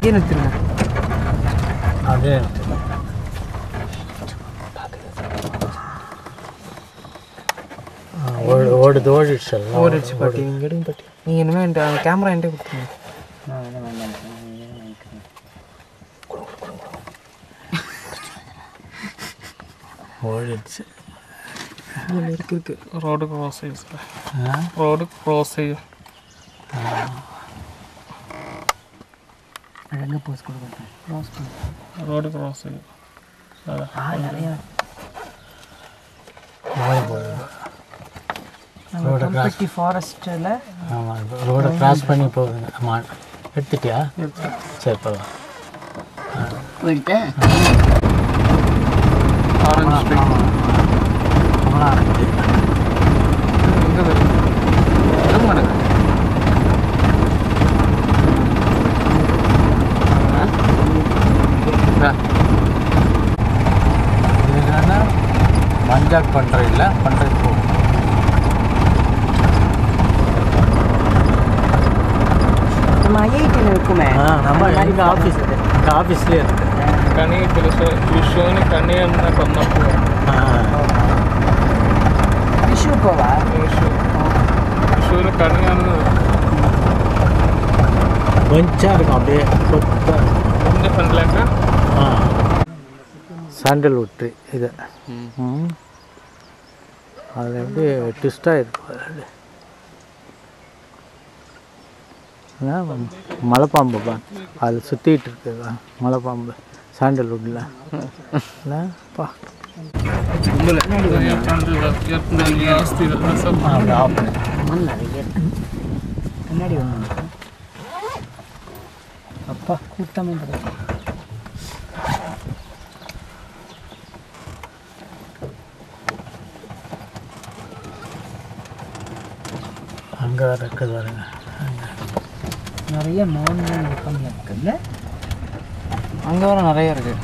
ಏನು ತಿನ್ನ ಅದೇ ಓಡಿಡ್ಸು ಪಟ್ಟಿ ಹಿಂಗಡಿ ಪಟ್ಟಿ ನೀ ಏನು ಕ್ಯಾಮ್ರಾ ಎಂಟೇ ಕೊಡ್ತೀನಿ ஓடிடுச்சு இருக்கு ரோடு க்ராஸ் செய்யும் சார் ரோடு க்ராஸ் செய்யும் எங்கே போஸ்ட் கொடுக்குறேன் க்ராஸ் பண்ண ரோடு க்ராஸ் செய்யும் நிறைய கம்பட்டி ஃபாரஸ்ட்டில் ஆமாம் ரோடை கிராஸ் பண்ணி போகுதுங்க ஆமாம் எடுத்துட்டியா சரி போகலாம் ஆரஞ்சு ஸ்ட்ரீட் எங்கே வரும் திருமணம் இதுனா மஞ்சாக் பண்ணுற இல்லை பண்ணுறது போகும் நம்ம ஐஐடியில் இருக்குமே நம்ம எங்கள் ஆஃபீஸ் எங்கள் ஆஃபீஸ்லேயே இருக்குது கனி விஷுன்னு கனி என்ன கொண்டப்போ விஷு போவா விஷுன்னு கனியான்னு கொஞ்சம் இருக்கும் அப்படியே கொஞ்சம் பண்ணலாக்கா சாண்டல்வுட் ட்ரீ இது அது எப்படி ட்விஸ்டாக இருக்கும் மலைப்பாம்புப்பா அது சுற்றிக்கிட்டு இருக்குதா மலைப்பாம்பு சாண்டல்வுட்டில் இல்லைப்பா முன்னாடி அப்பா கூட்டமே அங்கே இருக்குது பாருங்க நிறைய மான்கள் இருக்குல்ல அங்கே வர நிறைய இருக்குது